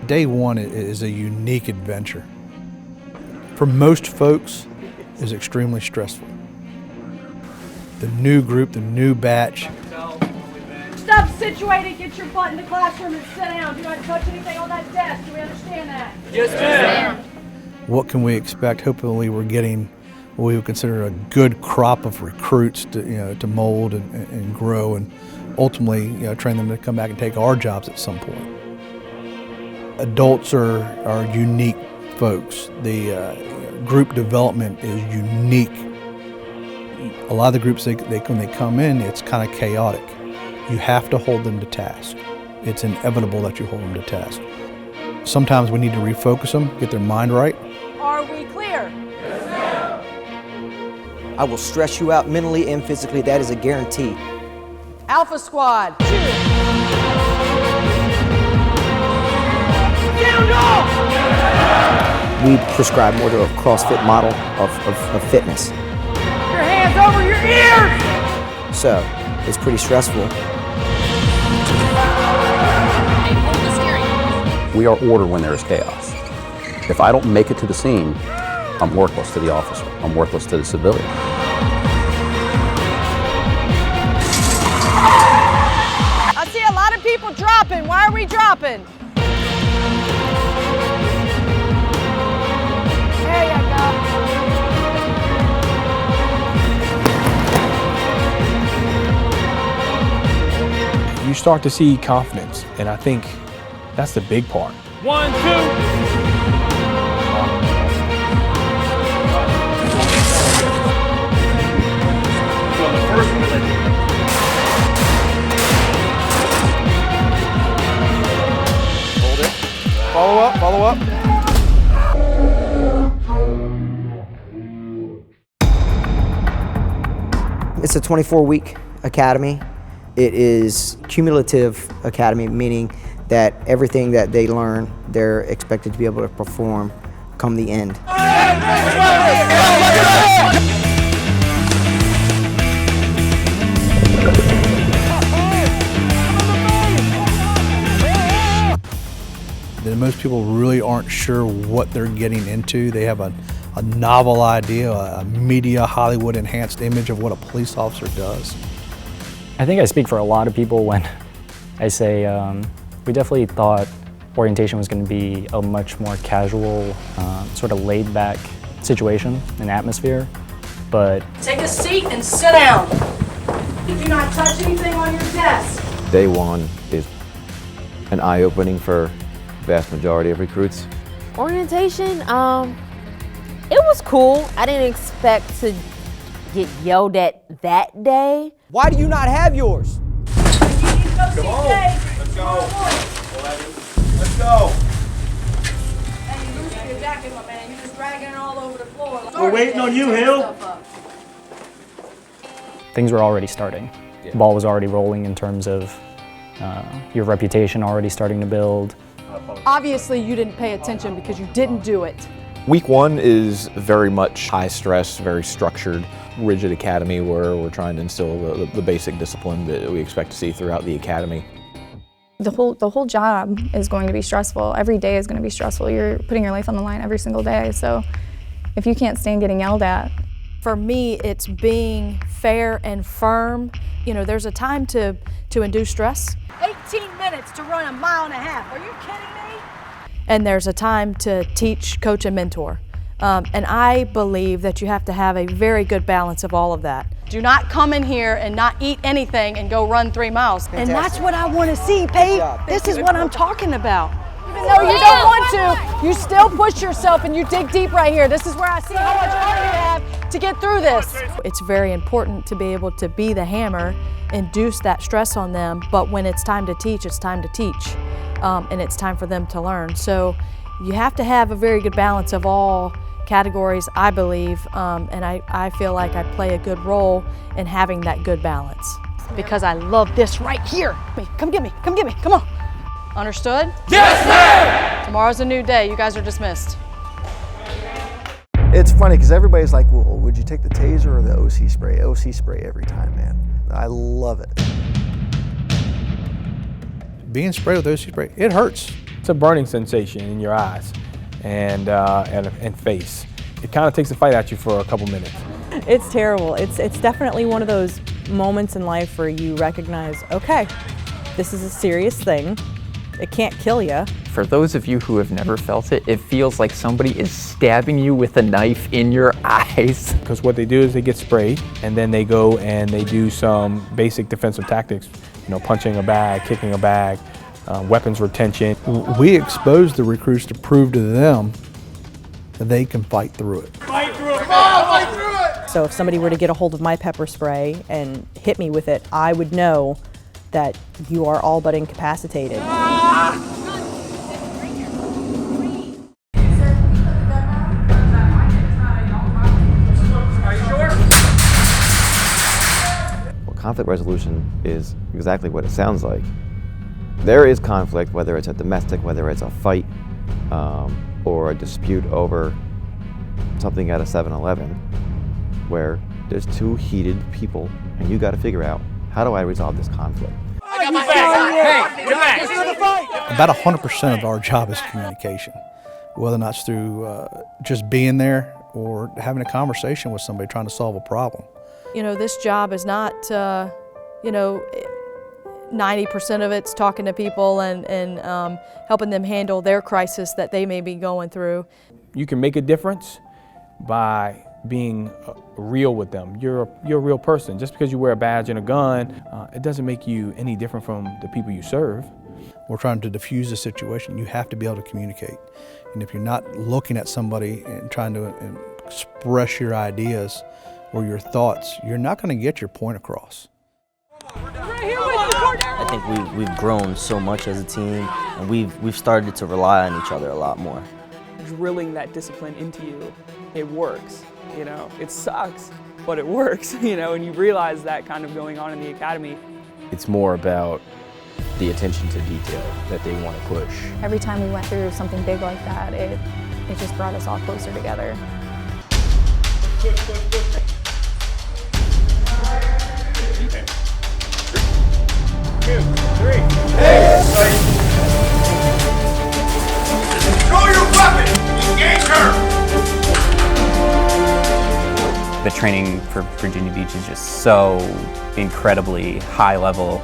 Day one is a unique adventure. For most folks, is extremely stressful. The new group, the new batch. Stop situated, get your butt in the classroom and sit down. Do not touch anything on that desk. Do we understand that? Yes, ma'am. What can we expect? Hopefully we're getting what we would consider a good crop of recruits to mold and grow and ultimately train them to come back and take our jobs at some point. Adults are unique folks. The group development is unique. A lot of the groups, when they come in, it's kind of chaotic. You have to hold them to task. It's inevitable that you hold them to task. Sometimes we need to refocus them, get their mind right. Are we clear? Yes, ma'am. I will stress you out mentally and physically. That is a guarantee. Alpha Squad, two. We prescribe more to a CrossFit model of fitness. Your hands over your ears! So, it's pretty stressful. We are order when there is chaos. If I don't make it to the scene, I'm worthless to the officer. I'm worthless to the civilian. I see a lot of people dropping. Why are we dropping? There you You start to see confidence, and I think that's the big part. 1, 2. Hold it. Follow up. It's a 24-week academy. It is cumulative academy, meaning that everything that they learn, they're expected to be able to perform come the end. Then most people really aren't sure what they're getting into. They have a novel idea, a media Hollywood enhanced image of what a police officer does. I think I speak for a lot of people when I say we definitely thought orientation was going to be a much more casual, sort of laid-back situation and atmosphere, but... Take a seat and sit down. Do not touch anything on your desk. Day one is an eye-opening for the vast majority of recruits. Orientation, it was cool. I didn't expect to get yelled at that day. Why do you not have yours? Come on. Let's go. Let's go. Hey, you lose your jacket, my man. You're just dragging it all over the floor. We're waiting on you, Hill. Things were already starting. The ball was already rolling in terms of your reputation already starting to build. Obviously, you didn't pay attention because you didn't do it. Week one is very much high stress, very structured, rigid academy where we're trying to instill the basic discipline that we expect to see throughout the academy. The whole job is going to be stressful. Every day is going to be stressful. You're putting your life on the line every single day. So if you can't stand getting yelled at. For me, it's being fair and firm. You know, there's a time to induce stress. 18 minutes to run 1.5 miles. Are you kidding me? And there's a time to teach, coach, and mentor. And I believe that you have to have a very good balance of all of that. Do not come in here and not eat anything and go run 3 miles. Fantastic. And that's what I want to see, Paige. This is what I'm talking about. Even though you Yeah. don't want to, you still push yourself and you dig deep right here. This is where I see how much heart you have to get through this. It's very important to be able to be the hammer, induce that stress on them, but when it's time to teach, it's time to teach. And it's time for them to learn. So you have to have a very good balance of all categories, I believe, and I feel like I play a good role in having that good balance. Because I love this right here. Come get me, come on. Understood? Yes, ma'am! Tomorrow's a new day, you guys are dismissed. It's funny because everybody's like, well, would you take the Taser or the OC spray? OC spray every time, man. I love it. Being sprayed with OC spray, it hurts. It's a burning sensation in your eyes and face. It kind of takes a fight at you for a couple minutes. It's terrible. It's definitely one of those moments in life where you recognize, okay, this is a serious thing. It can't kill you. For those of you who have never felt it, it feels like somebody is stabbing you with a knife in your eyes. Because what they do is they get sprayed, and then they go and they do some basic defensive tactics, punching a bag, kicking a bag, weapons retention. We expose the recruits to prove to them that they can fight through it. Fight through it! Come on, fight through it! So if somebody were to get a hold of my pepper spray and hit me with it, I would know that you are all but incapacitated. Well, conflict resolution is exactly what it sounds like. There is conflict, whether it's a domestic, whether it's a fight, or a dispute over something at a 7-Eleven, where there's two heated people, and you got to figure out, how do I resolve this conflict? I got my back. Hey, get back. This is the fight. About 100% of our job is communication, whether or not it's through just being there or having a conversation with somebody trying to solve a problem. This job is not, 90% of it's talking to people and helping them handle their crisis that they may be going through. You can make a difference by being real with them. You're a real person. Just because you wear a badge and a gun, it doesn't make you any different from the people you serve. We're trying to diffuse the situation. You have to be able to communicate. And if you're not looking at somebody and trying to express your ideas or your thoughts, you're not going to get your point across. I think we've grown so much as a team, and we've started to rely on each other a lot more. Drilling that discipline into you, it works. It sucks, but it works. And you realize that kind of going on in the academy. It's more about the attention to detail that they want to push. Every time we went through something big like that, it just brought us all closer together. Two, three. Hey! Throw your weapon! Engage her! The training for Virginia Beach is just so incredibly high level.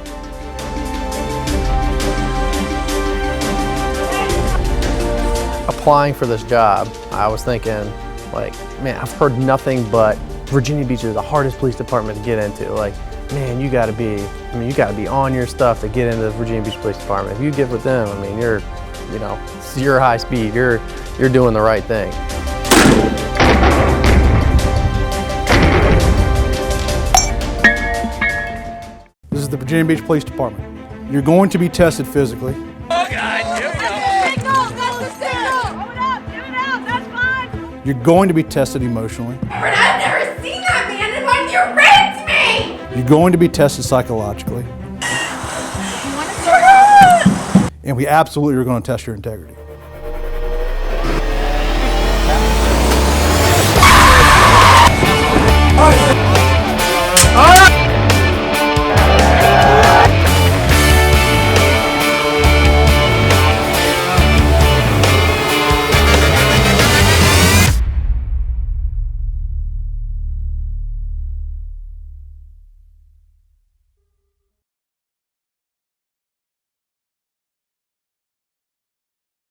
Applying for this job, I was thinking, man, I've heard nothing but Virginia Beach is the hardest police department to get into. Man, you gotta be on your stuff to get into the Virginia Beach Police Department. If you get with them, you're high speed, you're doing the right thing. This is the Virginia Beach Police Department. You're going to be tested physically. Oh, God, here we go. You're going to be tested emotionally. I've never seen that man, and when you raped me! You're going to be tested psychologically. And we absolutely are going to test your integrity.